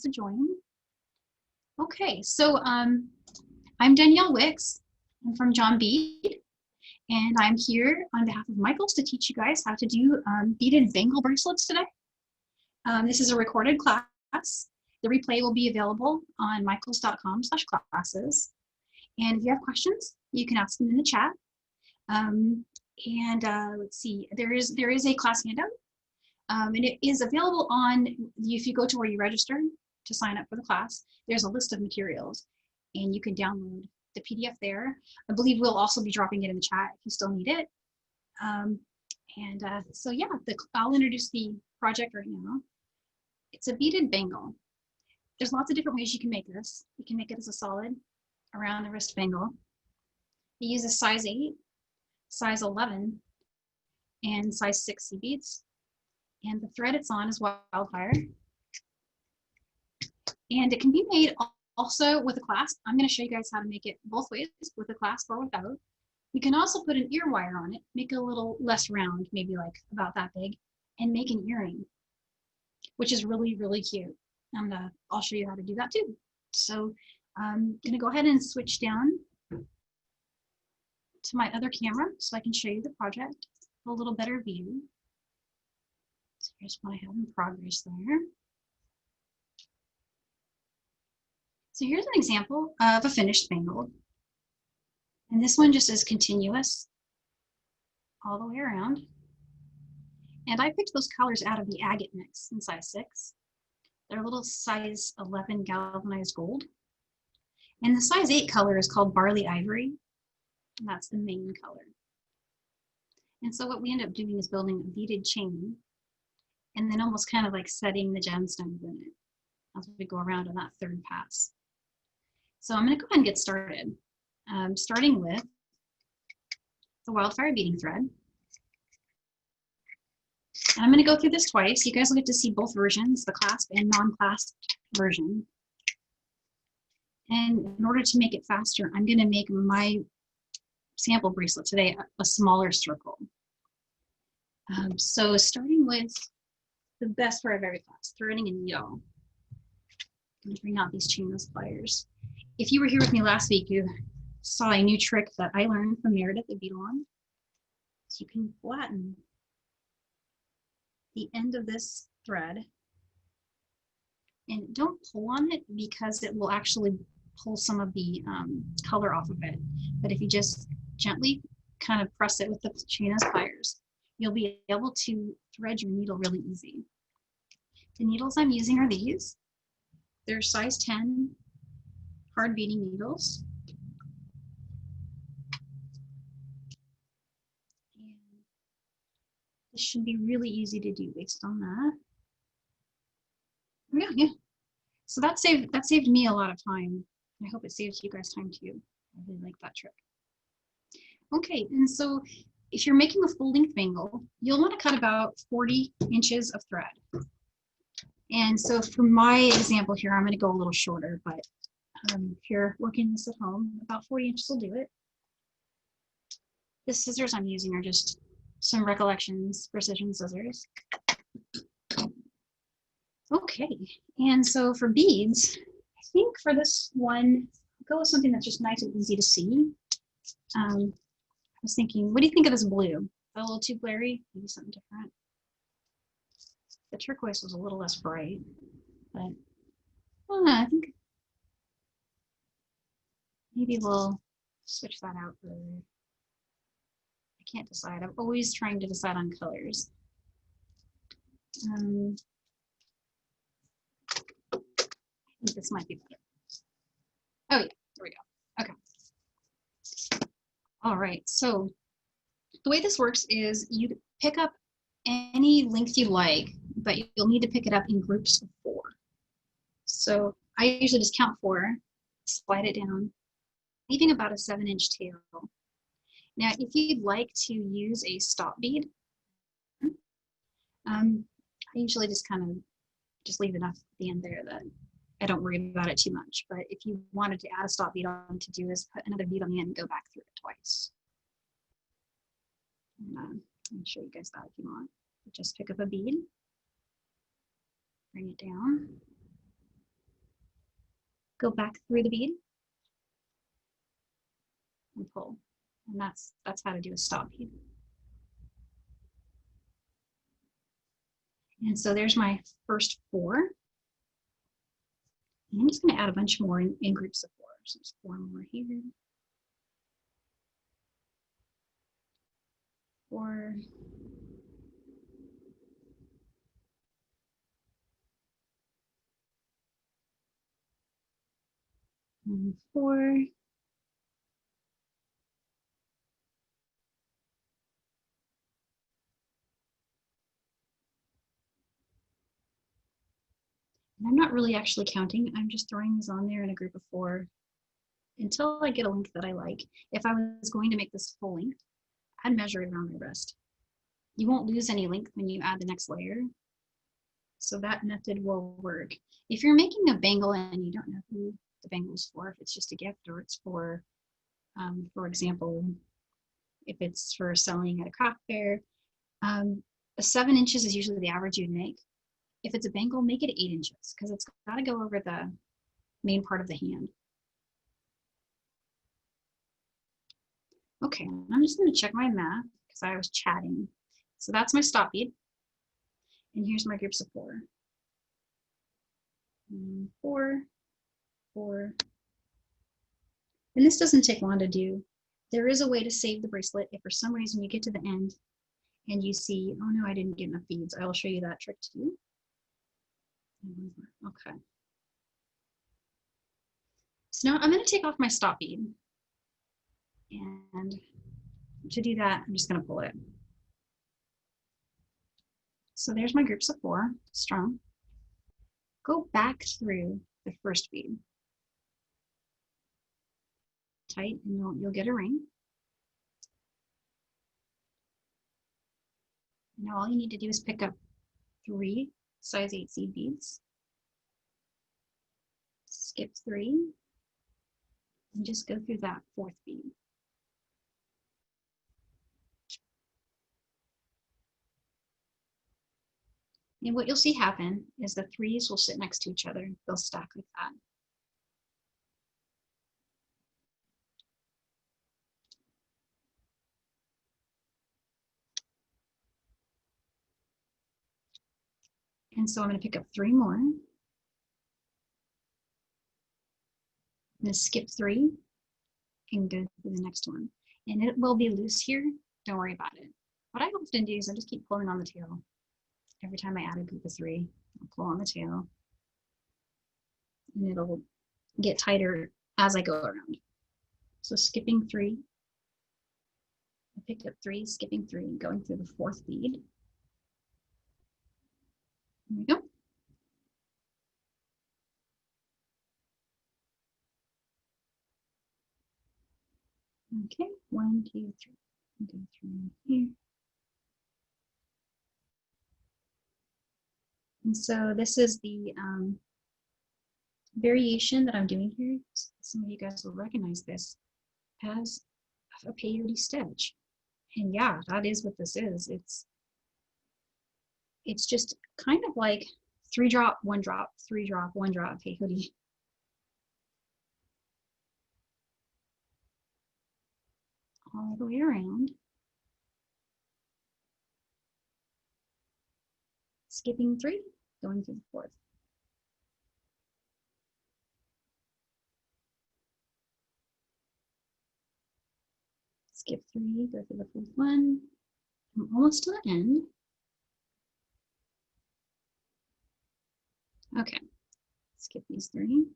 to join. Okay, so I'm Danielle Wicks. I'm from John Bead, and I'm here on behalf of Michaels to teach you guys how to do beaded bangle bracelets today. This is a recorded class. The replay will be available on michaels.com/classes. And if you have questions, you can ask them in the chat. Let's see, there is a class handout, and it is available on, if you go to where you register to sign up for the class, there's a list of materials, and you can download the PDF there. I believe we'll also be dropping it in the chat if you still need it. So yeah, I'll introduce the project right now. It's a beaded bangle. There's lots of different ways you can make this. You can make it as a solid around the wrist bangle. You use a size 8, size 11, and size 6 seed beads. And the thread it's on is Wildfire. And it can be made also with a clasp. I'm going to show you guys how to make it both ways, with a clasp or without. You can also put an ear wire on it, make it a little less round, maybe like about that big, and make an earring, which is really, really cute. And I'll show you how to do that too. So I'm going to go ahead and switch down to my other camera so I can show you the project a little better view. So here's what I have in progress there. So here's an example of a finished bangle. And this one just is continuous all the way around. And I picked those colors out of the agate mix in size 6. They're a little size 11 galvanized gold. And the size 8 color is called barley ivory. And that's the main color. And so what we end up doing is building a beaded chain and then almost kind of like setting the gemstones in it as we go around on that third pass. So I'm going to go ahead and get started, starting with the Wildfire beading thread. And I'm going to go through this twice. You guys will get to see both versions, the clasp and non-clasped version. And in order to make it faster, I'm going to make my sample bracelet today a smaller circle. So starting with the best part of every class, threading a needle. I'm going to bring out these chainless pliers. If you were here with me last week, you saw a new trick that I learned from Meredith at Beading. So you can flatten the end of this thread and don't pull on it because it will actually pull some of the color off of it. But if you just gently kind of press it with the chainless pliers, you'll be able to thread your needle really easy. The needles I'm using are these. They're size 10 hard beading needles. And this should be really easy to do based on that. Yeah. So that saved me a lot of time. I hope it saves you guys time too. I really like that trick. Okay, and so if you're making a full-length bangle, you'll want to cut about 40 inches of thread. And so for my example here, I'm going to go a little shorter, but if you're working this at home, about 40 inches will do it. The scissors I'm using are just some Recollections precision scissors. Okay, and so for beads, I think for this one, I'll go with something that's just nice and easy to see. I was thinking, what do you think of this blue? A little too glary? Maybe something different. The turquoise was a little less bright, but I don't know, I think maybe we'll switch that out for, I can't decide. I'm always trying to decide on colors. I think this might be better. Oh yeah, there we go. Okay. All right, so the way this works is you pick up any length you like, but you'll need to pick it up in groups of 4. So I usually just count 4, slide it down, leaving about a 7-inch tail. Now, if you'd like to use a stop bead, I usually just kind of just leave enough at the end there that I don't worry about it too much. But if you wanted to add a stop bead, all you need to do is put another bead on the end and go back through it twice. And, I'll show you guys that if you want. Just pick up a bead, bring it down, go back through the bead and pull. And that's how to do a stop bead. And so there's my first 4. And I'm just going to add a bunch more in groups of 4. So there's 4 more here. 4. And 4. And I'm not really actually counting. I'm just throwing these on there in a group of 4 until I get a length that I like. If I was going to make this full length, I'd measure it around my wrist. You won't lose any length when you add the next layer. So that method will work. If you're making a bangle and you don't know who the bangle is for, if it's just a gift or it's for example, if it's for selling at a craft fair, 7 inches is usually the average you'd make. If it's a bangle, make it 8 inches because it's got to go over the main part of the hand. Okay, I'm just going to check my math because I was chatting. So that's my stop bead. And here's my groups of 4. 4, 4. And this doesn't take long to do. There is a way to save the bracelet if for some reason you get to the end and you see, oh no, I didn't get enough beads. I will show you that trick too. Okay. So now I'm going to take off my stop bead. And to do that, I'm just going to pull it. So there's my groups of 4, strong. Go back through the first bead. Tight, and you'll get a ring. Now all you need to do is pick up 3 size 8 seed beads. Skip 3. And just go through that 4th bead. And what you'll see happen is the 3s will sit next to each other. They'll stack like that. And so I'm going to pick up 3 more. I'm going to skip 3 and go to the next one. And it will be loose here. Don't worry about it. What I often do is I just keep pulling on the tail. Every time I add a group of 3, I'll pull on the tail. And it'll get tighter as I go around. So skipping 3. I picked up 3, skipping 3, and going through the 4th bead. There we go. Okay, 1, 2, 3. Go through here. And so this is the variation that I'm doing here. Some of you guys will recognize this as a peyote stitch. And yeah, that is what this is. It's just kind of like 3 drop, 1 drop, 3 drop, 1 drop peyote. All the way around. Skipping 3, going through the 4th. Skip 3, go through the 4th one. I'm almost to the end. Okay, skip these 3,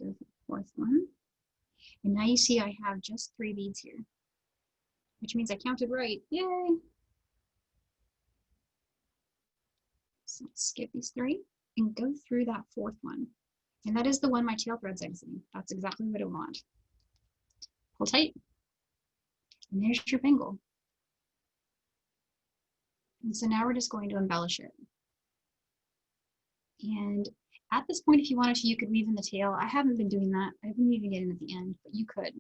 go to the 4th one. And now you see I have just 3 beads here, which means I counted right. Yay! So skip these 3 and go through that 4th one. And that is the one my tail thread's exiting. That's exactly what I want. Pull tight. And there's your bangle. And so now we're just going to embellish it. And at this point, if you wanted to, you could weave in the tail. I haven't been doing that. I've been weaving it in at the end, but you could.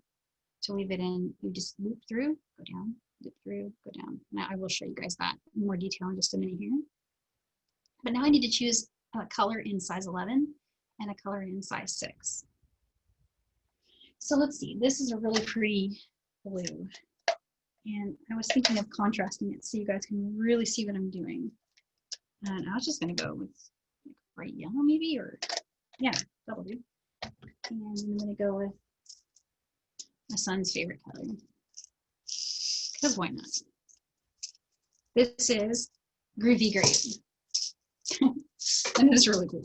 To weave it in, you just loop through, go down, loop through, go down. Now I will show you guys that in more detail in just a minute here. But now I need to choose a color in size 11. and a color in size 6. So let's see, this is a really pretty blue. And I was thinking of contrasting it so you guys can really see what I'm doing. And I was just gonna go with like bright yellow maybe, or yeah, that'll do. And I'm gonna go with my son's favorite color, because why not? This is Groovy Grape. And it's really cool.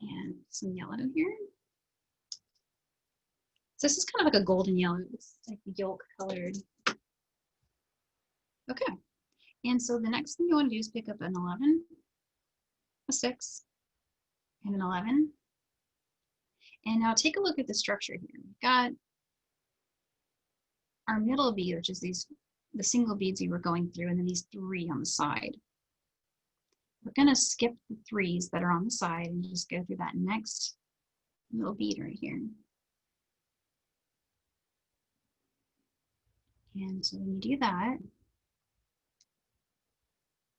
And some yellow here. So this is kind of like a golden yellow. It's like yolk colored. Okay. And so the next thing you want to do is pick up an 11, a 6, and an 11. And now take a look at the structure here. We've got our middle bead, which is the single beads we were going through, and then these 3 on the side. We're going to skip the 3s that are on the side and just go through that next little bead right here. And so when you do that,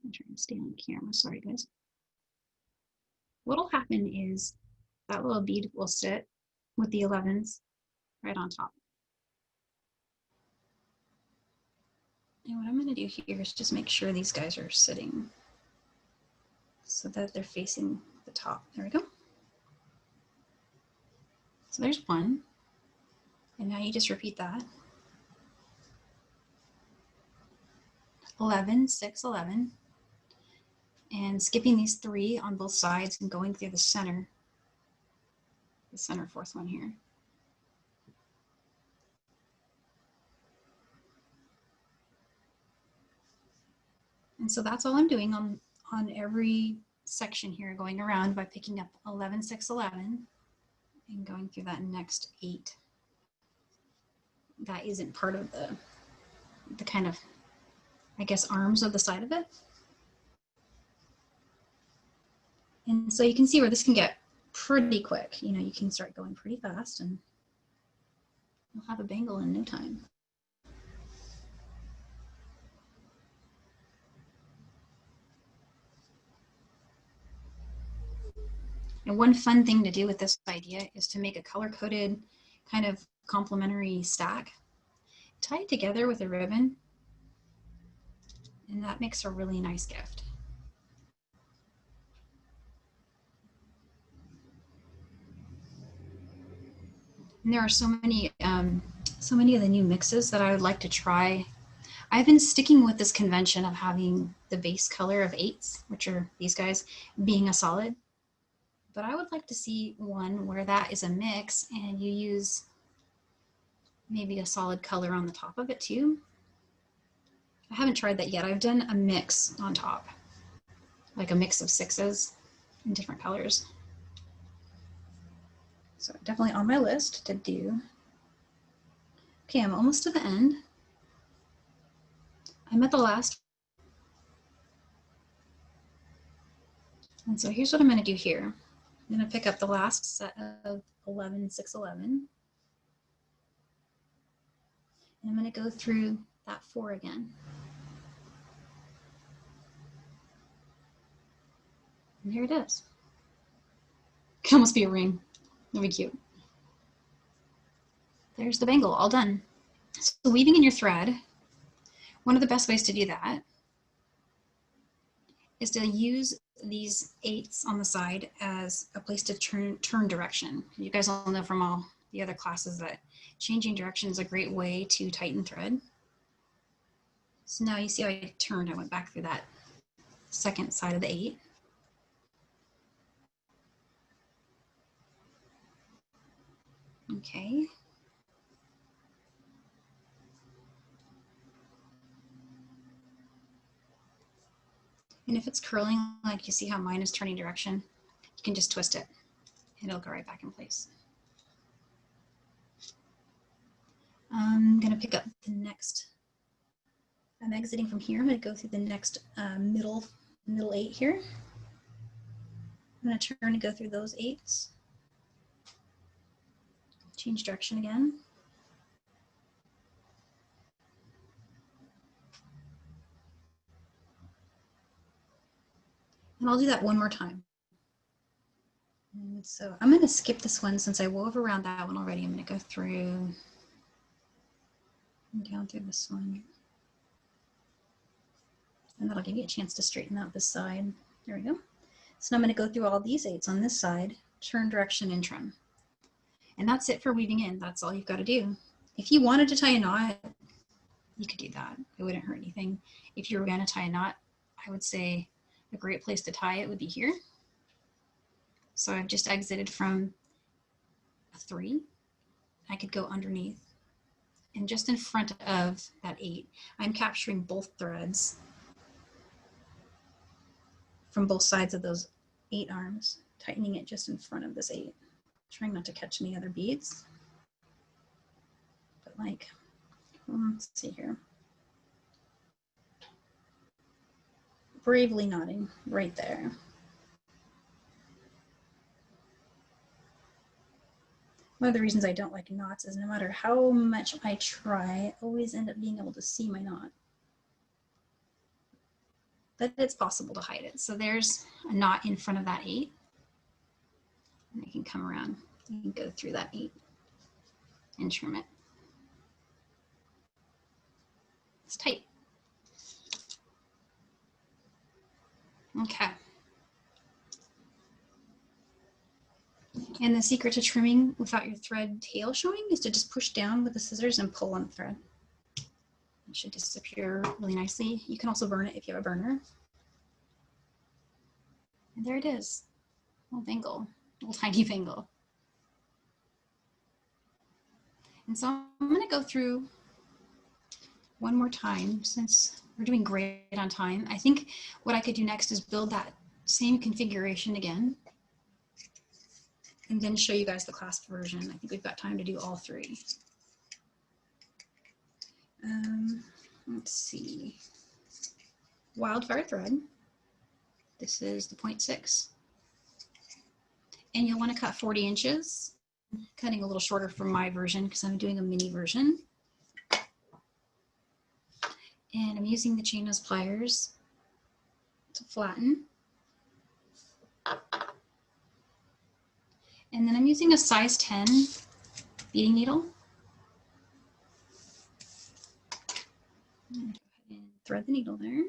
I'm trying to stay on camera, sorry guys. What'll happen is that little bead will sit with the 11s right on top. And what I'm going to do here is just make sure these guys are sitting so that they're facing the top. There we go. So there's 1. And now you just repeat that. 11, 6, 11. And skipping these 3 on both sides and going through the center 4th one here. And so that's all I'm doing on every section here, going around by picking up 11, 6, 11 and going through that next 8. That isn't part of the kind of, I guess, arms of the side of it. And so you can see where this can get pretty quick. You know, you can start going pretty fast and you'll have a bangle in no time. And one fun thing to do with this idea is to make a color-coded kind of complementary stack. Tie it together with a ribbon, and that makes a really nice gift. And there are so many of the new mixes that I would like to try. I've been sticking with this convention of having the base color of 8s, which are these guys, being a solid. But I would like to see one where that is a mix and you use maybe a solid color on the top of it too. I haven't tried that yet. I've done a mix on top, like a mix of 6s in different colors. So definitely on my list to do. Okay, I'm almost to the end. I'm at the last. And so here's what I'm going to do here. I'm going to pick up the last set of 11, 6, 11. And I'm going to go through that 4 again. And here it is. It could almost be a ring. That'd be cute. There's the bangle, all done. So weaving in your thread, one of the best ways to do that is to use these 8s on the side as a place to turn direction. You guys all know from all the other classes that changing direction is a great way to tighten thread. So now you see how I turned, I went back through that second side of the 8. Okay. And if it's curling, like you see how mine is turning direction, you can just twist it and it'll go right back in place. I'm gonna pick up the next, I'm exiting from here. I'm gonna go through the next middle 8 here. I'm gonna turn and go through those 8s. Change direction again. And I'll do that one more time. And so I'm going to skip this one since I wove around that one already. I'm going to go through and down through this one. And that'll give you a chance to straighten out this side. There we go. So now I'm going to go through all these 8s on this side, turn direction and trim. And that's it for weaving in. That's all you've got to do. If you wanted to tie a knot, you could do that. It wouldn't hurt anything. If you were going to tie a knot, I would say a great place to tie it would be here. So I've just exited from a 3. I could go underneath. And just in front of that 8, I'm capturing both threads from both sides of those 8 arms, tightening it just in front of this 8. Trying not to catch any other beads. But like, let's see here. Bravely knotting right there. One of the reasons I don't like knots is no matter how much I try, I always end up being able to see my knot. But it's possible to hide it. So there's a knot in front of that 8. And I can come around and go through that 8 and trim it. It's tight. Okay. And the secret to trimming without your thread tail showing is to just push down with the scissors and pull on the thread. It should disappear really nicely. You can also burn it if you have a burner. And there it is, little bangle, little tiny bangle. And so I'm going to go through one more time since we're doing great on time. I think what I could do next is build that same configuration again and then show you guys the clasp version. I think we've got time to do all 3. Let's see. Wildfire thread. This is the 0.6. And you'll want to cut 40 inches. Cutting a little shorter from my version because I'm doing a mini version. And I'm using the chainless pliers to flatten. And then I'm using a size 10 beading needle. And thread the needle there.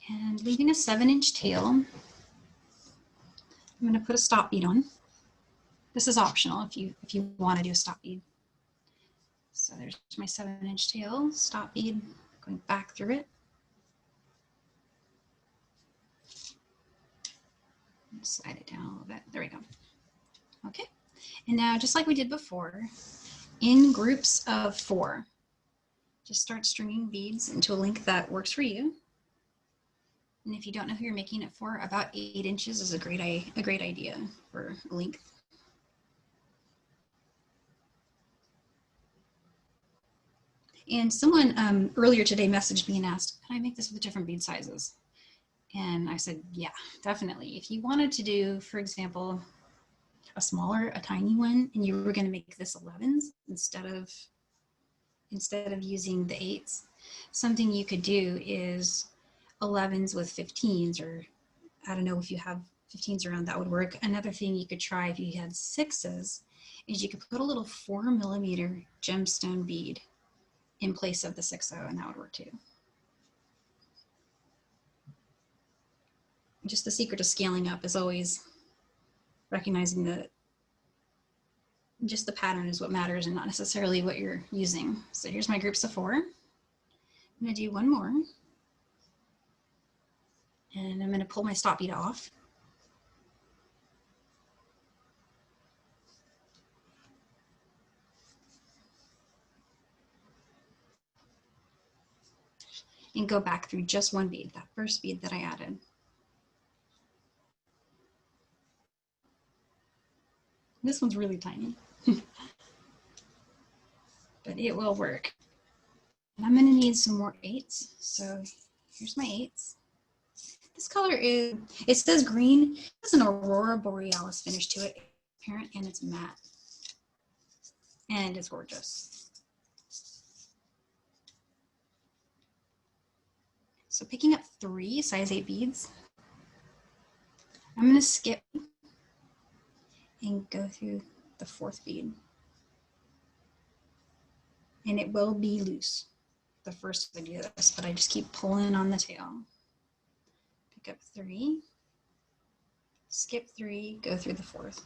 And leaving a 7-inch tail, I'm going to put a stop bead on. This is optional if you want to do a stop bead. So there's my 7-inch tail, stop bead, going back through it. Slide it down a little bit. There we go. Okay. And now, just like we did before, in groups of 4, just start stringing beads into a length that works for you. And if you don't know who you're making it for, about 8 inches is a great idea for length. And someone earlier today messaged me and asked, can I make this with different bead sizes? And I said, yeah, definitely. If you wanted to do, for example, a tiny one, and you were going to make this 11s instead of using the 8s, something you could do is 11s with 15s, or I don't know if you have 15s around, that would work. Another thing you could try if you had 6s is you could put a little 4mm gemstone bead in place of the 6/0, and that would work too. Just the secret to scaling up is always recognizing that just the pattern is what matters and not necessarily what you're using. So here's my groups of 4. I'm going to do one more. And I'm going to pull my stop bead off. And go back through just one bead, that first bead that I added. This one's really tiny, but it will work. And I'm going to need some more 8s. So here's my 8s. This color is, it says green. It has an Aurora Borealis finish to it, apparent, and it's matte. And it's gorgeous. So picking up 3 size 8 beads, I'm going to skip and go through the 4th bead. And it will be loose the first time I do this, but I just keep pulling on the tail. Pick up 3, skip 3, go through the 4th.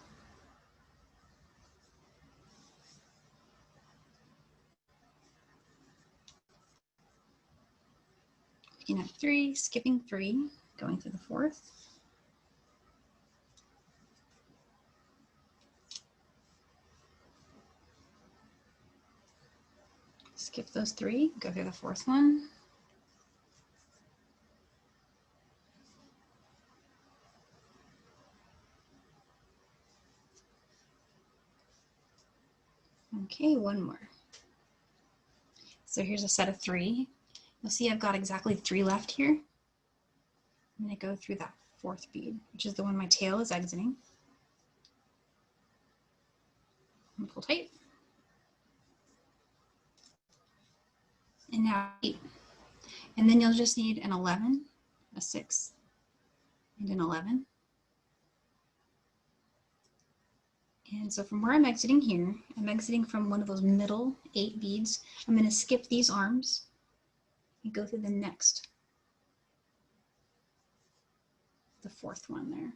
Picking up 3, skipping 3, going through the 4th. Skip those 3, go through the 4th one. Okay, one more. So here's a set of 3. You'll see I've got exactly 3 left here. I'm going to go through that 4th bead, which is the one my tail is exiting. And pull tight. And now 8. And then you'll just need an 11, a 6, and an 11. And so from where I'm exiting here, I'm exiting from one of those middle 8 beads. I'm going to skip these arms and go through the next, the 4th one there.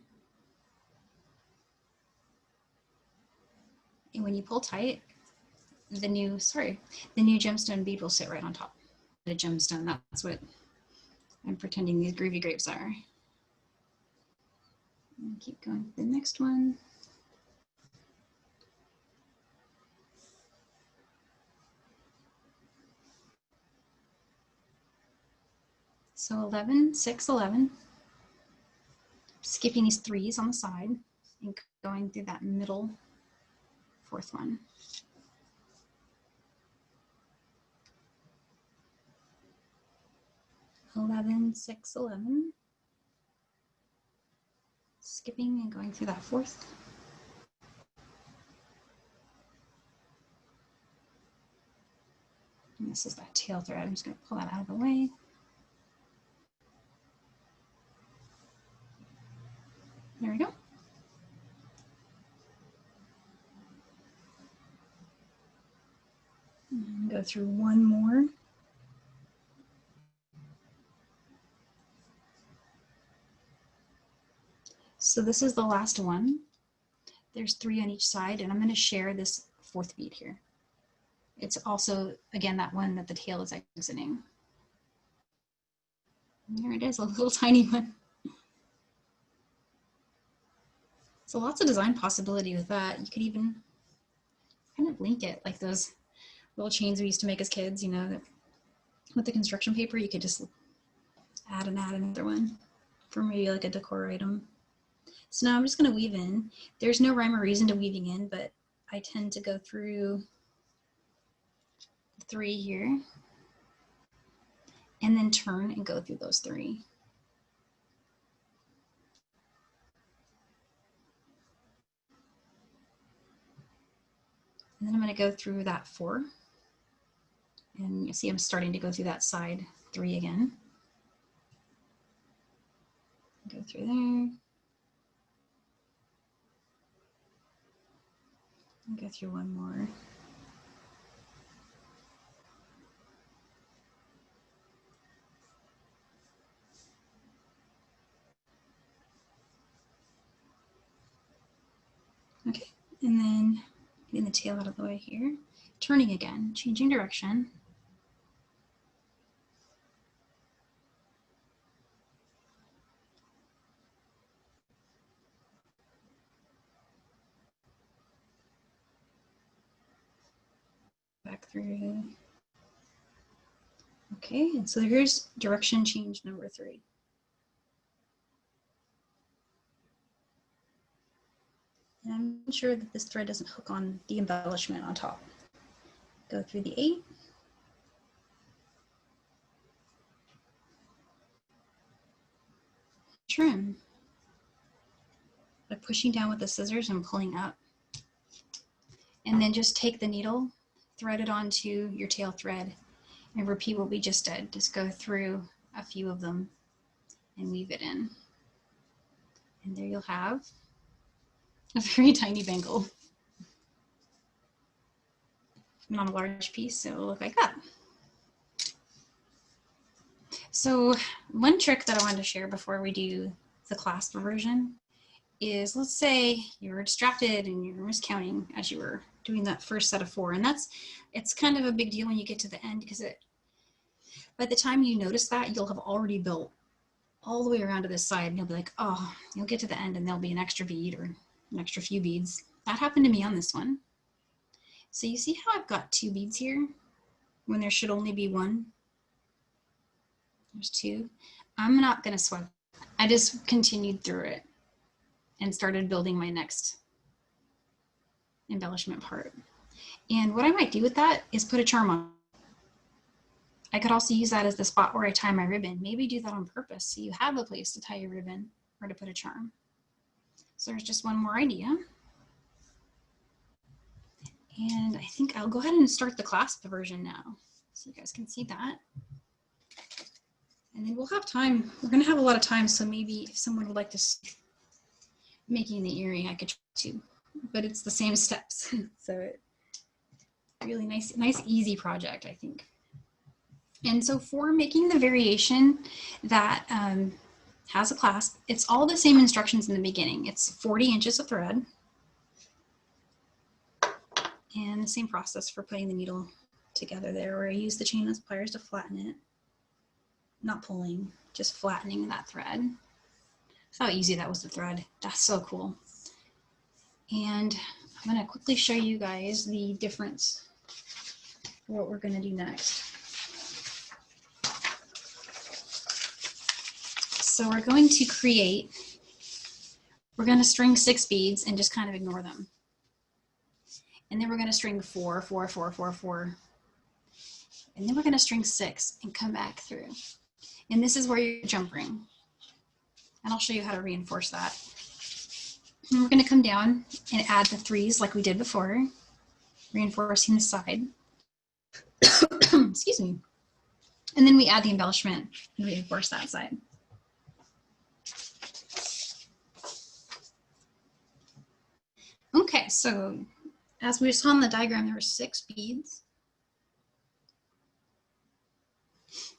And when you pull tight, the new gemstone bead will sit right on top. The gemstone, that's what I'm pretending these groovy grapes are. And keep going to the next one. So 11, 6, 11. Skipping these 3s on the side and going through that middle 4th one. (11, 6, 11). Skipping and going through that 4th. And this is that tail thread. I'm just going to pull that out of the way. There we go. And go through one more. So this is the last one. There's 3 on each side, and I'm going to share this 4th bead here. It's also, again, that one that the tail is exiting. And there it is, a little tiny one. So lots of design possibility with that. You could even kind of link it like those little chains we used to make as kids, you know, that with the construction paper, you could just add another one for maybe like a decor item. So now I'm just going to weave in. There's no rhyme or reason to weaving in, but I tend to go through 3 here and then turn and go through those 3. And then I'm going to go through that 4. And you'll see I'm starting to go through that side 3 again. Go through there. And go through one more. Okay, and then getting the tail out of the way here, turning again, changing direction. Back through. Okay, and so here's direction change number 3. And I'm sure that this thread doesn't hook on the embellishment on top. Go through the 8. Trim. By pushing down with the scissors and pulling up. And then just take the needle, thread it onto your tail thread, and repeat what we just did. Just go through a few of them and weave it in. And there you'll have a very tiny bangle. Not a large piece, so it'll look like that. So one trick that I wanted to share before we do the clasp version is, let's say you were distracted and you were miscounting as you were doing that first set of 4, and it's kind of a big deal when you get to the end, because by the time you notice that, you'll have already built all the way around to this side, and you'll be like, oh, you'll get to the end and there'll be an extra bead or an extra few beads. That happened to me on this one. So you see how I've got 2 beads here when there should only be 1? There's 2. I'm not gonna sweat. I just continued through it and started building my next embellishment part. And what I might do with that is put a charm on. I could also use that as the spot where I tie my ribbon. Maybe do that on purpose so you have a place to tie your ribbon or to put a charm. So there's just one more idea. And I think I'll go ahead and start the clasp version now so you guys can see that. And then we'll have time. We're going to have a lot of time, so maybe if someone would like to see making the earring, I could try to. But it's the same steps, so really nice, easy project, I think. And so for making the variation that has a clasp, it's all the same instructions in the beginning. It's 40 inches of thread. And the same process for putting the needle together there, where I use the chainless pliers to flatten it. Not pulling, just flattening that thread. That's how easy that was to thread. That's so cool. And I'm gonna quickly show you guys the difference for what we're gonna do next. So we're going to we're gonna string 6 beads and just kind of ignore them. And then we're gonna string 4, 4, 4, 4, 4. And then we're gonna string 6 and come back through. And this is where your jump ring. And I'll show you how to reinforce that. And we're gonna come down and add the 3s like we did before, reinforcing the side. Excuse me. And then we add the embellishment and reinforce that side. Okay, so as we saw in the diagram, there were 6 beads.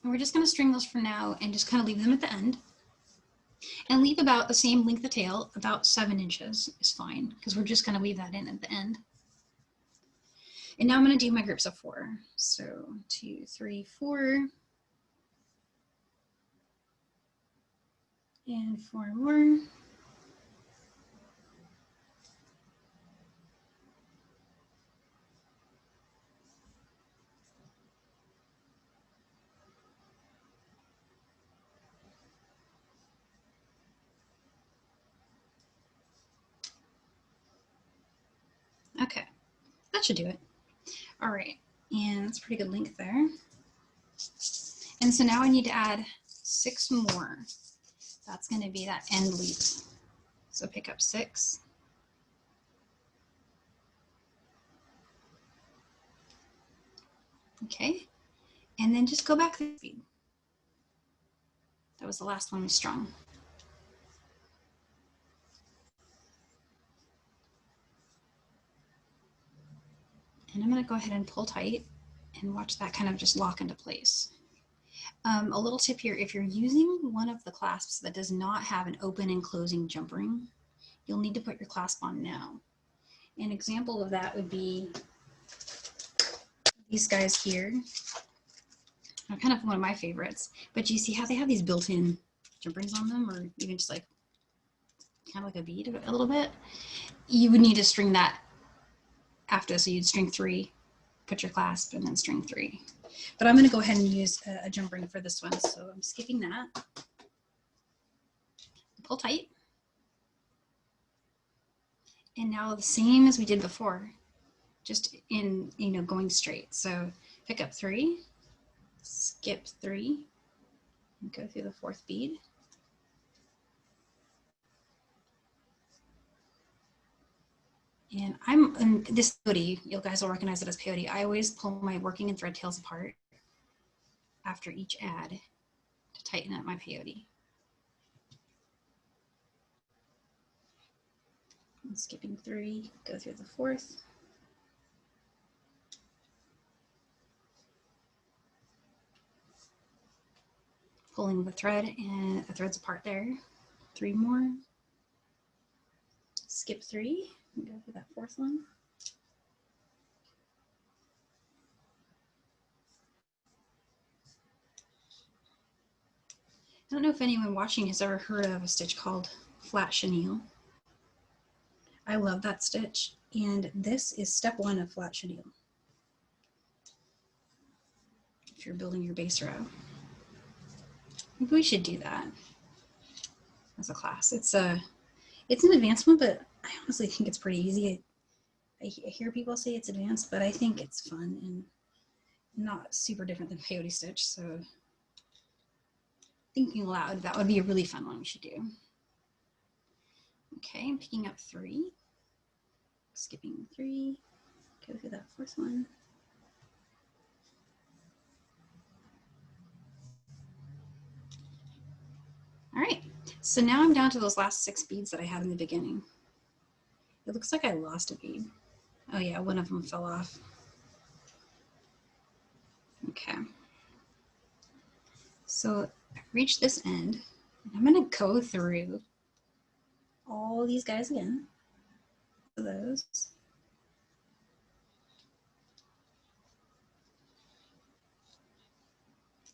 And we're just going to string those for now and just kind of leave them at the end. And leave about the same length of tail, about 7 inches is fine, because we're just going to weave that in at the end. And now I'm going to do my groups of 4. So 2, 3, 4. And 4 more. Okay, that should do it. All right, and that's a pretty good length there. And so now I need to add 6 more. That's going to be that end loop. So pick up 6. Okay, and then just go back the bead. That was the last one we strung. And I'm going to go ahead and pull tight and watch that kind of just lock into place. A little tip here, if you're using one of the clasps that does not have an open and closing jump ring, you'll need to put your clasp on now. An example of that would be these guys here. Are kind of one of my favorites, but you see how they have these built-in jump rings on them, or even just like kind of like a bead a little bit? You would need to string that after, so you'd string 3, put your clasp, and then string 3. But I'm going to go ahead and use a jump ring for this one, so I'm skipping that. Pull tight. And now the same as we did before, just in, going straight. So pick up 3, skip 3, and go through the 4th bead. And in this peyote, you guys will recognize it as peyote. I always pull my working and thread tails apart after each add to tighten up my peyote. And skipping 3, go through the 4th. Pulling the thread, and the thread's apart there. 3 more. Skip 3, and go through that 4th one. I don't know if anyone watching has ever heard of a stitch called flat chenille. I love that stitch, and this is step 1 of flat chenille. If you're building your base row, maybe we should do that as a class. It's an advanced one, but I honestly think it's pretty easy. I hear people say it's advanced, but I think it's fun and not super different than peyote stitch. So thinking aloud, that would be a really fun one we should do. Okay, I'm picking up 3, skipping 3, go through that 4th one. All right, so now I'm down to those last 6 beads that I had in the beginning. It looks like I lost a bead. Oh yeah, one of them fell off. Okay. So I've reached this end, and I'm gonna go through all these guys again. Those.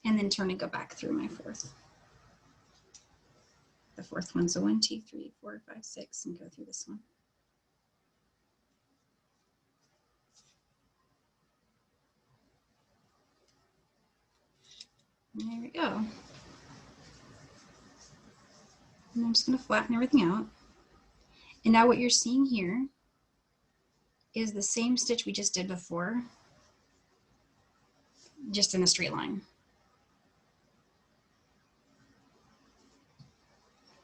And then turn and go back through my 4th. The 4th one, so 1, 2, 3, 4, 5, 6, and go through this one. And there we go. And I'm just going to flatten everything out. And now what you're seeing here is the same stitch we just did before, just in a straight line.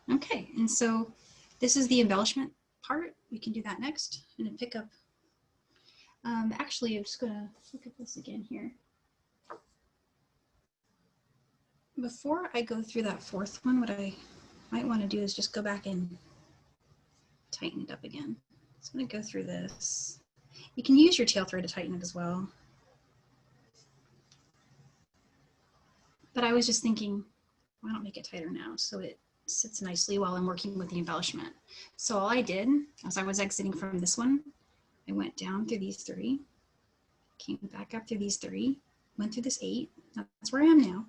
Okay, and so this is the embellishment part. We can do that next. I'm going to pick up, actually I'm just going to look at this again here. Before I go through that 4th one, what I might want to do is just go back and tighten it up again. So I'm going to go through this. You can use your tail thread to tighten it as well. But I was just thinking, why don't make it tighter now so it sits nicely while I'm working with the embellishment. So all I did, as I was exiting from this one, I went down through these 3, came back up through these 3, went through this 8. That's where I am now.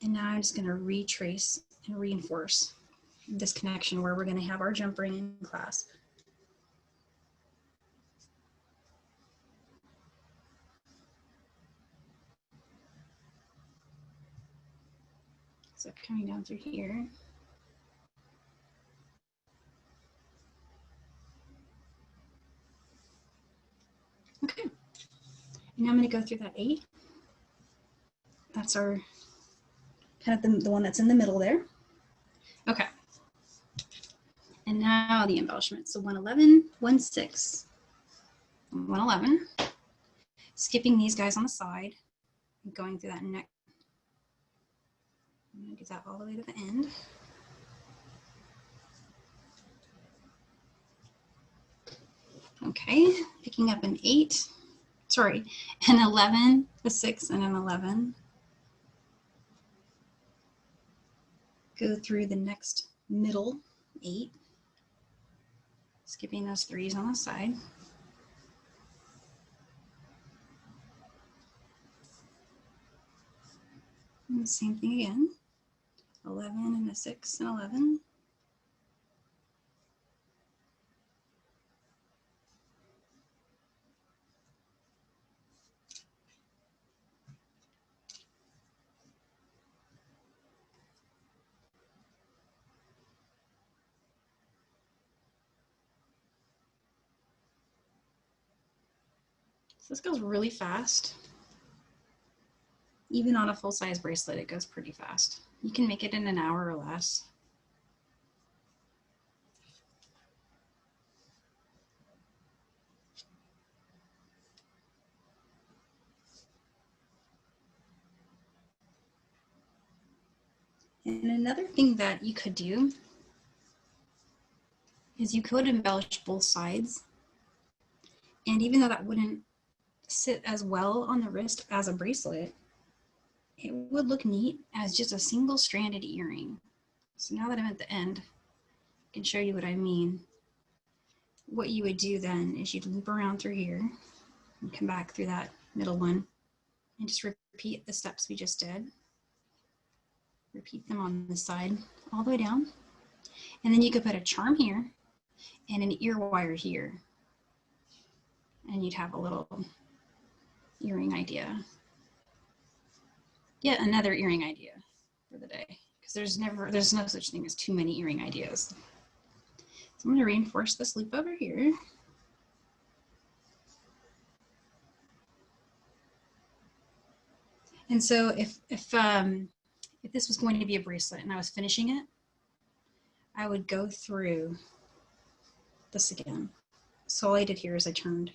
And now I'm just going to retrace and reinforce this connection where we're going to have our jump ring and clasp. So coming down through here. Okay. And now I'm going to go through that 8. That's our kind of the one that's in the middle there. Okay. And now the embellishment. So 111, 16, 111. Skipping these guys on the side and going through that neck. I'm going to do that all the way to the end. Okay, picking up an 8, sorry, an 11, a 6, and an 11. Go through the next middle 8, skipping those 3s on the side. And the same thing again, 11 and a 6 and 11. So this goes really fast. Even on a full-size bracelet, it goes pretty fast. You can make it in an hour or less. And another thing that you could do is you could embellish both sides. And even though that wouldn't sit as well on the wrist as a bracelet, it would look neat as just a single stranded earring. So now that I'm at the end, I can show you what I mean. What you would do then is you'd loop around through here and come back through that middle one and just repeat the steps we just did. Repeat them on this side all the way down. And then you could put a charm here and an ear wire here. And you'd have a little earring idea. Yet another earring idea for the day. Because there's no such thing as too many earring ideas. So I'm going to reinforce this loop over here. And so if this was going to be a bracelet and I was finishing it, I would go through this again. So all I did here is I turned,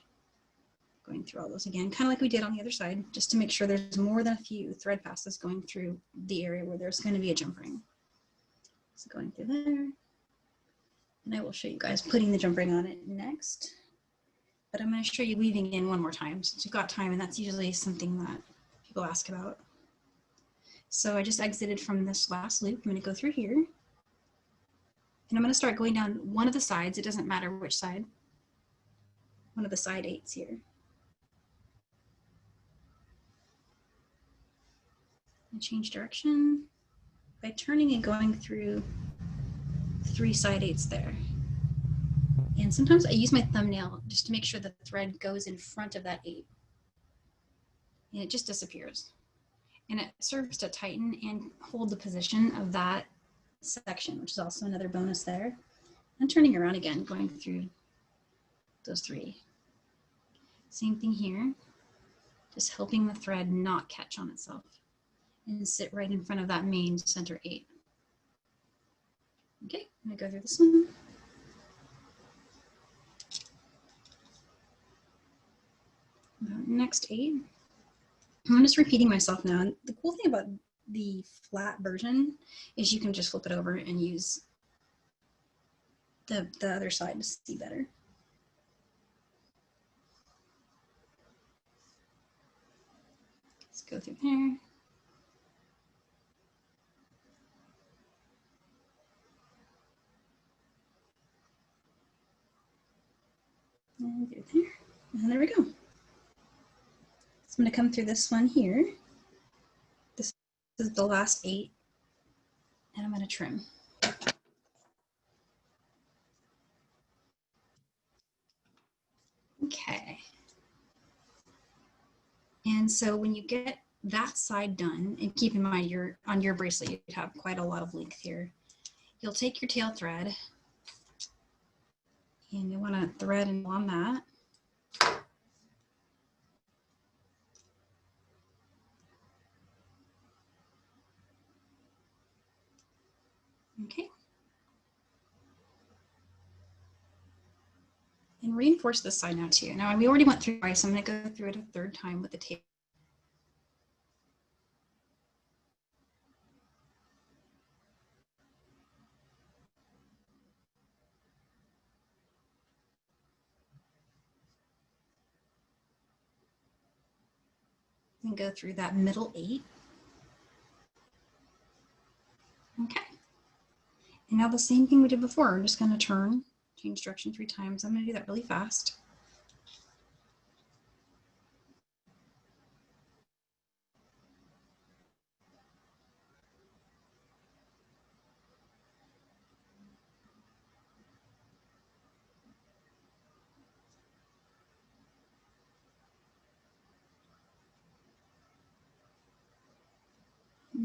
going through all those again, kind of like we did on the other side, just to make sure there's more than a few thread passes going through the area where there's going to be a jump ring. So going through there, and I will show you guys putting the jump ring on it next. But I'm going to show you weaving in one more time since you've got time, and that's usually something that people ask about. So I just exited from this last loop. I'm going to go through here. And I'm going to start going down one of the sides. It doesn't matter which side. One of the side 8s here. And change direction by turning and going through 3 side 8s there. And sometimes I use my thumbnail just to make sure the thread goes in front of that 8. And it just disappears. And it serves to tighten and hold the position of that section, which is also another bonus there. And turning around again, going through those 3. Same thing here, just helping the thread not catch on itself and sit right in front of that main center 8. Okay, I'm gonna go through this one. Next 8. I'm just repeating myself now. And the cool thing about the flat version is you can just flip it over and use the other side to see better. Let's go through there. And through there. And there we go. So I'm going to come through this one here. This is the last 8. And I'm going to trim. Okay. And so when you get that side done, and keep in mind on your bracelet, you have quite a lot of length here. You'll take your tail thread and you want to thread on that. Okay. And reinforce this side now too. Now we already went through twice, so I'm going to go through it a 3rd time with the tape. And go through that middle 8. Okay. And now the same thing we did before. I'm just going to turn, change direction 3 times. I'm going to do that really fast.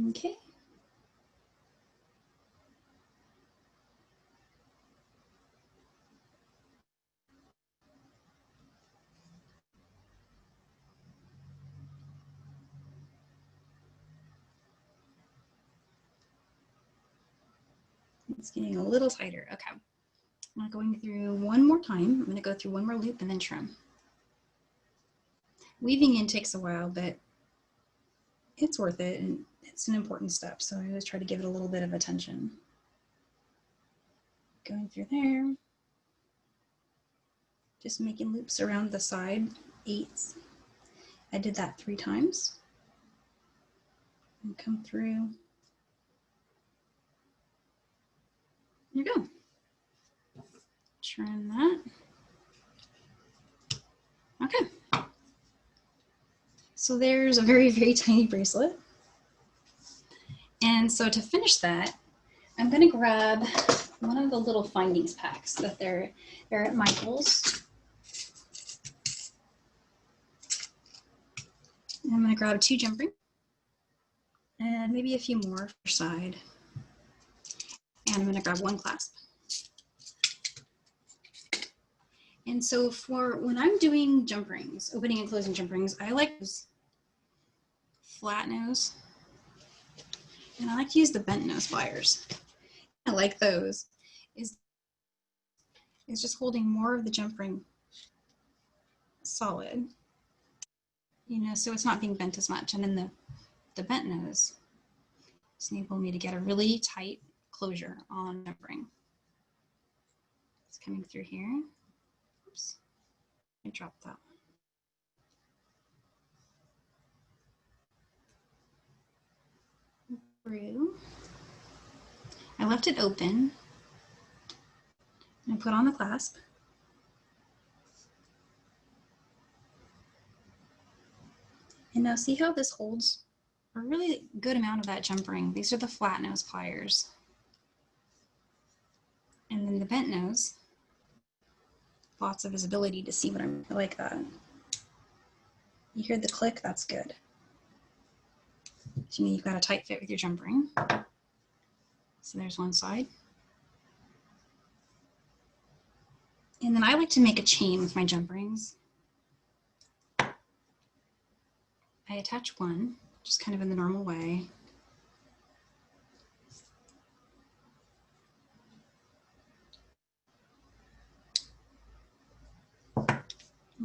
Okay. It's getting a little tighter. Okay. I'm going through one more time. I'm going to go through one more loop and then trim. Weaving in takes a while, but it's worth it. And it's an important step. So I always try to give it a little bit of attention. Going through there, just making loops around the side 8s. I did that 3 times. And come through. There you go. Trim that. Okay. So there's a very, very tiny bracelet. And so to finish that, I'm going to grab one of the little findings packs that they're at Michael's. And I'm going to grab 2 jump rings and maybe a few more for side. And I'm going to grab 1 clasp. And so for when I'm doing jump rings, opening and closing jump rings, I like those flat nose. And I like to use the bent nose pliers. I like those. Is just holding more of the jump ring solid, you know, so it's not being bent as much. And then the bent nose is enabling me to get a really tight closure on jump ring. It's coming through here. Oops, I dropped that one. Through. I left it open and put on the clasp. And now see how this holds a really good amount of that jump ring. These are the flat nose pliers. And then the bent nose, lots of visibility to see what I'm like that. You hear the click, that's good. So you mean you've got a tight fit with your jump ring. So there's one side. And then I like to make a chain with my jump rings. I attach one, just kind of in the normal way.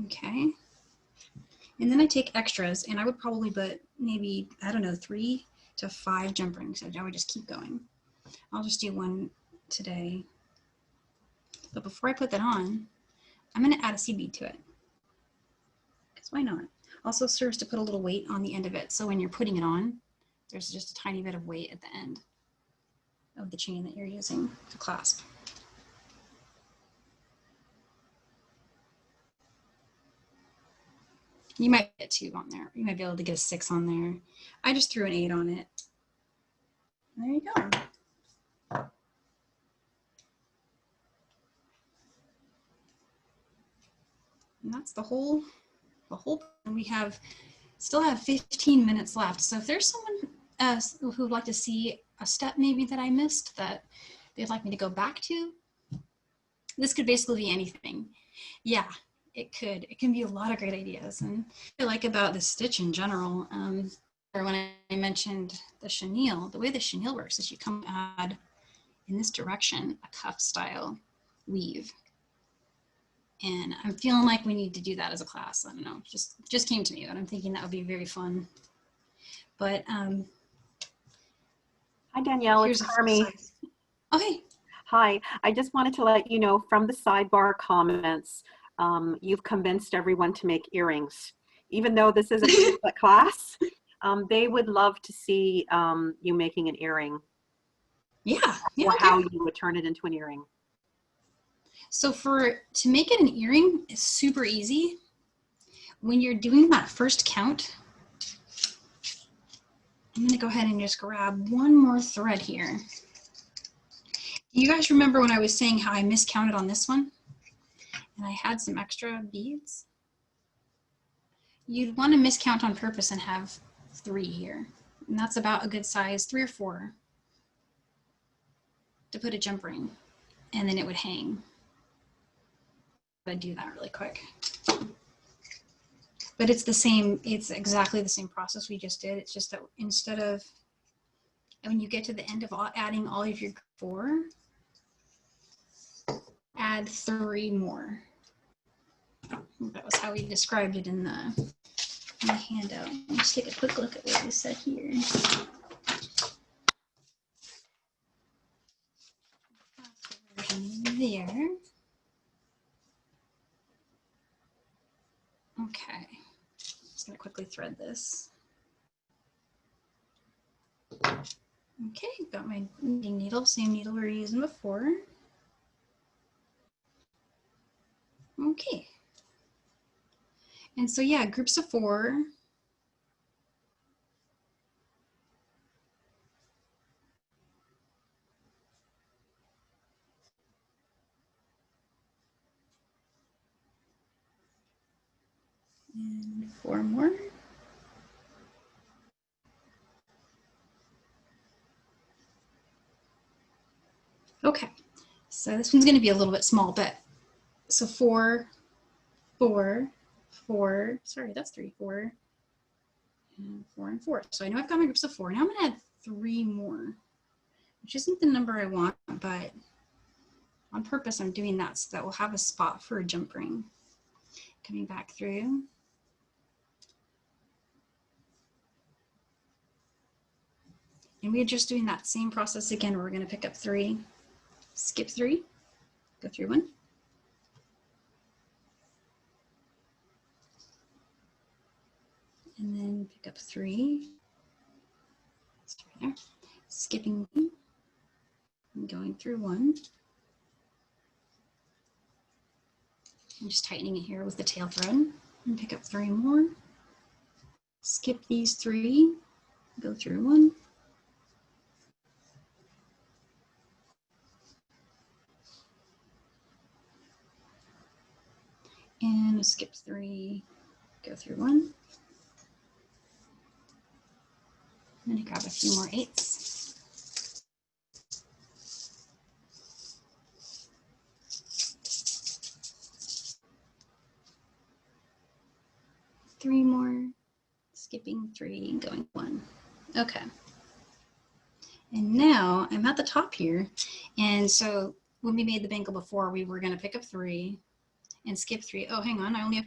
Okay. And then I take extras, and I would probably put maybe, I don't know, 3 to 5 jump rings. I would just keep going. I'll just do 1 today. But before I put that on, I'm going to add a seed bead to it. Because why not? Also serves to put a little weight on the end of it. So when you're putting it on, there's just a tiny bit of weight at the end of the chain that you're using to clasp. You might get 2 on there. You might be able to get a 6 on there. I just threw an 8 on it. There you go. And that's the whole, and we still have 15 minutes left. So if there's someone who would like to see a step maybe that I missed that they'd like me to go back to, this could basically be anything. Yeah, it could. It can be a lot of great ideas. And what I like about the stitch in general, or when I mentioned the chenille, the way the chenille works is you come add in this direction a cuff style weave. And I'm feeling like we need to do that as a class. I don't know, just came to me, but I'm thinking that would be very fun. But hi Danielle, it's Carmi. Okay. Hi, I just wanted to let you know from the sidebar comments, you've convinced everyone to make earrings. Even though this is a bracelet class, they would love to see you making an earring. Yeah. Or okay. How you would turn it into an earring. So to make it an earring is super easy. When you're doing that first count, I'm going to go ahead and just grab one more thread here. You guys remember when I was saying how I miscounted on this one and I had some extra beads? You'd want to miscount on purpose and have 3 here. And that's about a good size, 3 or 4 to put a jump ring, and then it would hang. I'd do that really quick. But it's exactly the same process we just did. It's just that instead of, when you get to the end of adding all of your 4, add 3 more. That was how we described it in the handout. Let's take a quick look at what we said here. there. Okay, just gonna quickly thread this. Okay, got my knitting needle, same needle we were using before. Okay. And so yeah, groups of 4. And 4 more. Okay, so this one's going to be a little bit small, but so 4, 4, 4, sorry, that's 3, 4, and 4 and 4. So I know I've got my groups of 4. Now I'm going to add 3 more, which isn't the number I want, but on purpose I'm doing that so that we'll have a spot for a jump ring. Coming back through. And we're just doing that same process again. We're going to pick up 3, skip 3, go through 1. And then pick up 3, there, skipping and going through 1. I'm just tightening it here with the tail thread and pick up 3 more. Skip these 3, go through 1. And skip 3, go through 1. I'm going to grab a few more 8s. Three more, skipping 3, going 1. Okay. And now I'm at the top here. And so when we made the bangle before, we were going to pick up 3 and skip 3. Oh, hang on, I only have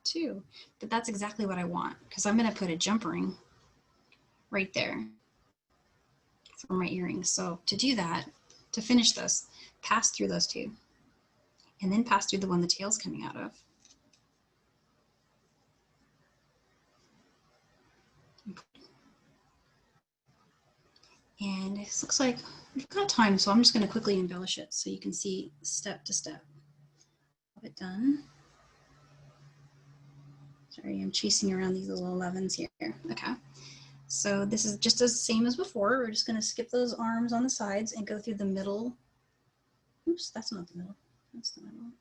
2. But that's exactly what I want because I'm going to put a jump ring right there for my earrings. So to do that, to finish this, pass through those 2 and then pass through the one the tail's coming out of. And it looks like we've got time, so I'm just going to quickly embellish it so you can see step to step. Have it done. Sorry, I'm chasing around these little 11s here. Okay, so this is just the same as before. We're just going to skip those arms on the sides and go through the middle. Oops, that's not the middle. That's the middle.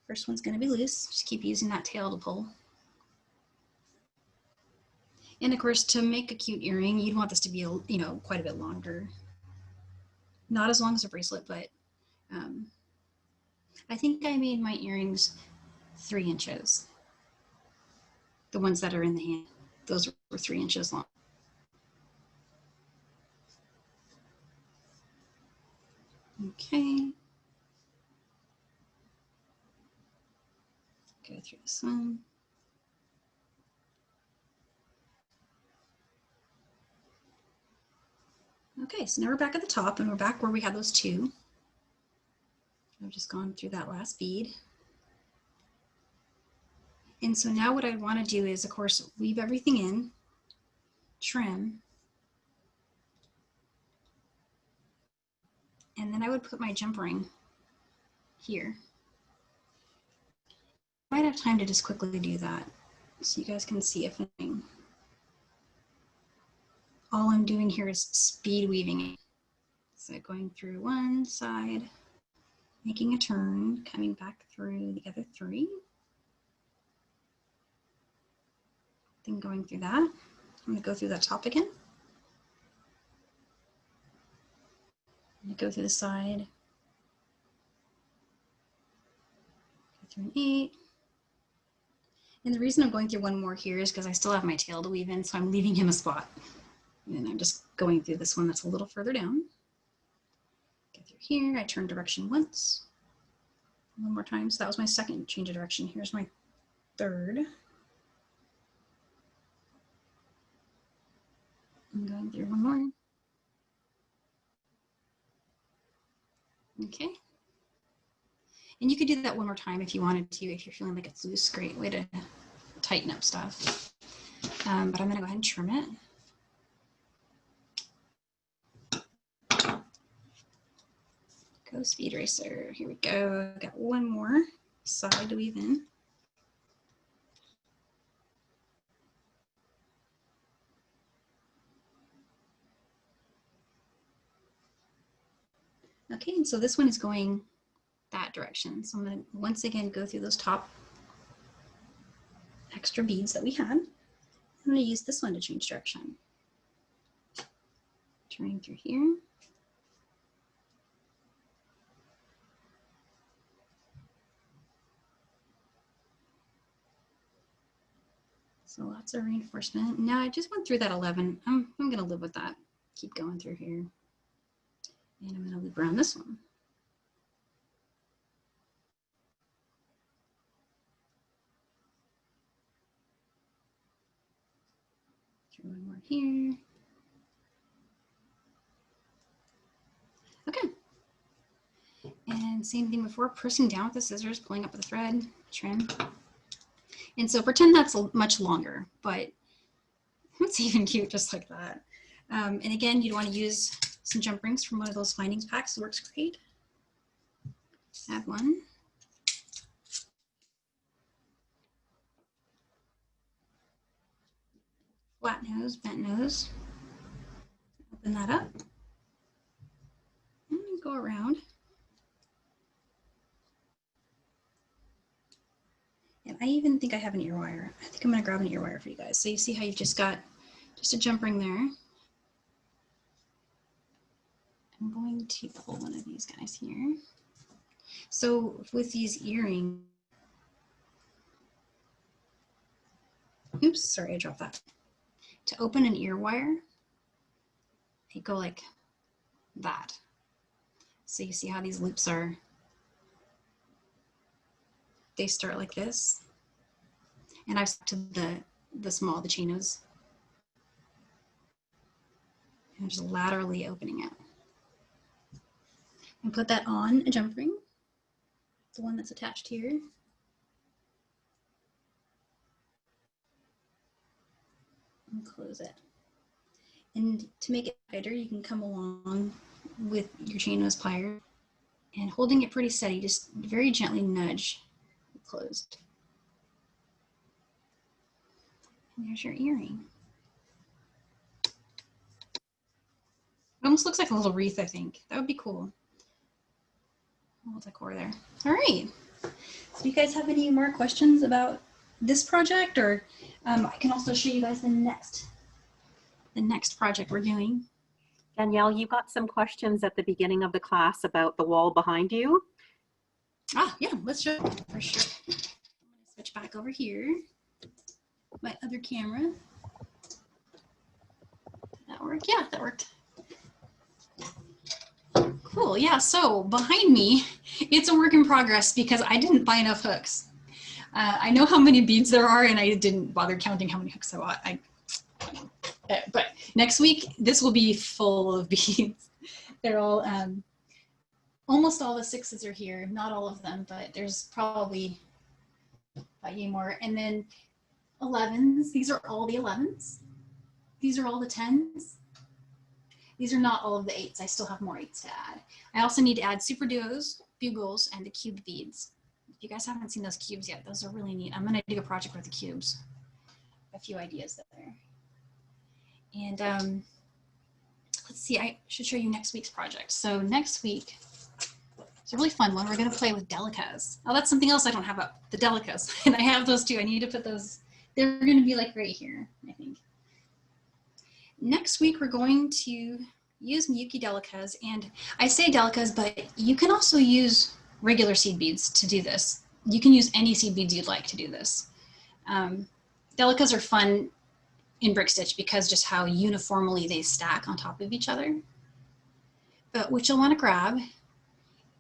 First one's going to be loose. Just keep using that tail to pull. And of course, to make a cute earring, you'd want this to be, quite a bit longer. Not as long as a bracelet, but I think I made my earrings 3 inches. The ones that are in the hand, those were 3 inches long. Okay. Go through this one. Okay, so now we're back at the top and we're back where we had those 2. I've just gone through that last bead. And so now what I want to do is, of course, weave everything in, trim, and then I would put my jump ring here. I might have time to just quickly do that so you guys can see if anything. All I'm doing here is speed weaving it. So going through one side, making a turn, coming back through the other 3. Then going through that. I'm going to go through that top again. I'm going to go through the side. Go through an 8. And the reason I'm going through one more here is because I still have my tail to weave in, so I'm leaving him a spot. And I'm just going through this one that's a little further down. Go through here, I turn direction once. One more time, so that was my second change of direction. Here's my 3rd. I'm going through one more. Okay. And you could do that one more time if you wanted to, if you're feeling like it's loose. Great way to tighten up stuff. But I'm gonna go ahead and trim it. Go speed racer. Here we go. Got one more side to weave in. Okay, and so this one is going that direction. So I'm going to once again go through those top extra beads that we had. I'm going to use this one to change direction. Turning through here. So lots of reinforcement. Now I just went through that 11. I'm going to live with that. Keep going through here. And I'm going to loop around this one. Through one more here. Okay. And same thing before, pressing down with the scissors, pulling up with the thread, trim. And so pretend that's much longer, but it's even cute just like that. And again, you'd want to use some jump rings from one of those findings packs. It works great. Add one. Flat nose, bent nose. Open that up. And go around. And I even think I have an ear wire. I think I'm going to grab an ear wire for you guys. So you see how you've just got just a jump ring there. I'm going to pull one of these guys here. So with these earrings, oops, sorry, I dropped that. To open an ear wire, they go like that. So you see how these loops are, they start like this. And I've stuck to the chain nose. And just laterally opening it. And put that on a jump ring, the one that's attached here. And close it. And to make it tighter, you can come along with your chain nose plier and holding it pretty steady, just very gently nudge it closed. And there's your earring. It almost looks like a little wreath, I think. That would be cool. A little decor there. All right. So do you guys have any more questions about this project, or I can also show you guys the next project we're doing. Danielle, you got some questions at the beginning of the class about the wall behind you. Ah, yeah, let's show it for sure. I'm gonna switch back over here. My other camera. Did that work? Yeah, that worked. Cool, yeah, so behind me, it's a work in progress because I didn't buy enough hooks. I know how many beads there are and I didn't bother counting how many hooks I bought. But next week, this will be full of beads. They're all, almost all the 6s are here, not all of them, but there's probably a few more. And then 11s, these are all the 11s. These are all the 10s. These are not all of the 8s. I still have more 8s to add. I also need to add super duos, bugles, and the cubed beads. If you guys haven't seen those cubes yet, those are really neat. I'm gonna do a project with the cubes. A few ideas there. And let's see, I should show you next week's project. So next week, it's a really fun one. We're gonna play with delicas. Oh, that's something else I don't have up, the delicas. And I have those too. I need to put those, they're gonna be like right here, I think. Next week, we're going to use Miyuki delicas, and I say delicas, but you can also use regular seed beads to do this. You can use any seed beads you'd like to do this. Delicas are fun in brick stitch because just how uniformly they stack on top of each other. But what you'll want to grab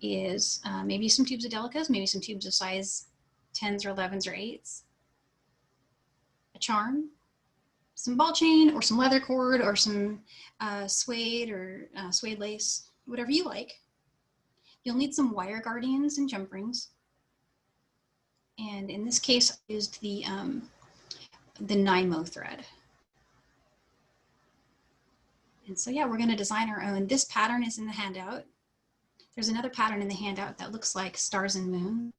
is maybe some tubes of delicas, maybe some tubes of size 10s or 11s or 8s, a charm, some ball chain or some leather cord or some suede or suede lace, whatever you like. You'll need some wire guardians and jump rings. And in this case, I used the 9mo thread. And so yeah, we're going to design our own. This pattern is in the handout. There's another pattern in the handout that looks like stars and moon.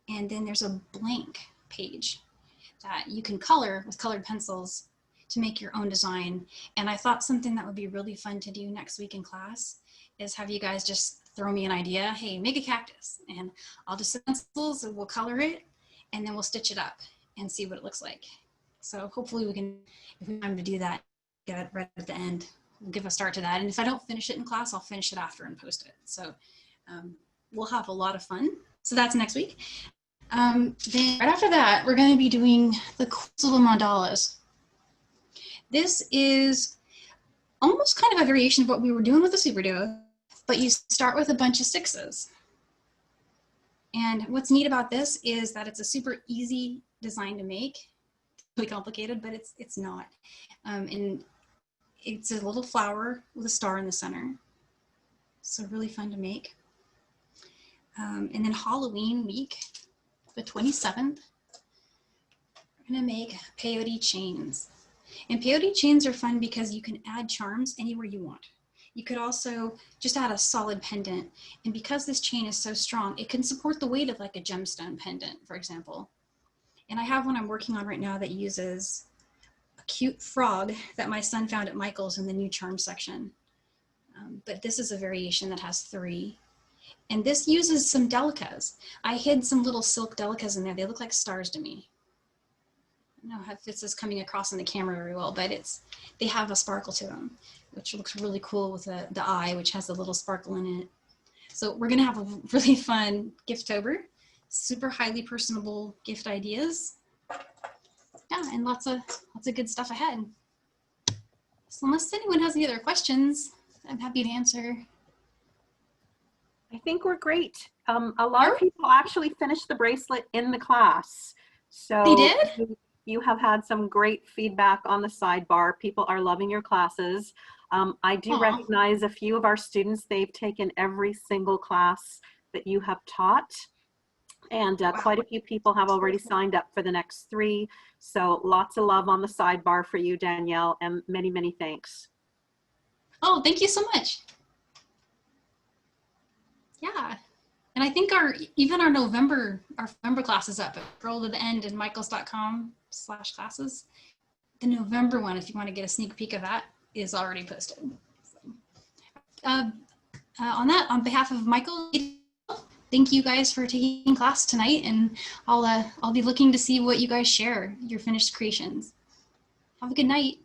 And then there's a blank page that you can color with colored pencils to make your own design. And I thought something that would be really fun to do next week in class is have you guys just throw me an idea. Hey, make a cactus. And I'll just set pencils and we'll color it and then we'll stitch it up and see what it looks like. So hopefully we can, if we have time to do that, get it right at the end. We'll give a start to that. And if I don't finish it in class, I'll finish it after and post it. So we'll have a lot of fun. So that's next week. Then right after that, we're going to be doing the cool little mandalas. This is almost kind of a variation of what we were doing with the Super Duo, but you start with a bunch of 6s. And what's neat about this is that it's a super easy design to make. Really complicated, but it's not. And it's a little flower with a star in the center. So really fun to make. And then Halloween week, the 27th, we're gonna make peyote chains. And peyote chains are fun because you can add charms anywhere you want. You could also just add a solid pendant. And because this chain is so strong, it can support the weight of like a gemstone pendant, for example. And I have one I'm working on right now that uses a cute frog that my son found at Michael's in the new charm section. But this is a variation that has 3. And this uses some delicas. I hid some little silk delicas in there. They look like stars to me. I don't know if this is coming across in the camera very well, but they have a sparkle to them, which looks really cool with the eye, which has a little sparkle in it. So we're gonna have a really fun Gifttober, super highly personable gift ideas. Yeah, and lots of good stuff ahead. So unless anyone has any other questions, I'm happy to answer. I think we're great. A lot of people actually finished the bracelet in the class. So they did? You have had some great feedback on the sidebar. People are loving your classes. I do recognize a few of our students. They've taken every single class that you have taught. And quite a few people have already signed up for the next 3. So lots of love on the sidebar for you, Danielle, and many, many thanks. Oh, thank you so much. Yeah. And I think even our November class is up. Scroll to the end in michaels.com/classes. The November one, if you want to get a sneak peek of that, is already posted. So, on behalf of Michael, thank you guys for taking class tonight, and I'll be looking to see what you guys share, your finished creations. Have a good night.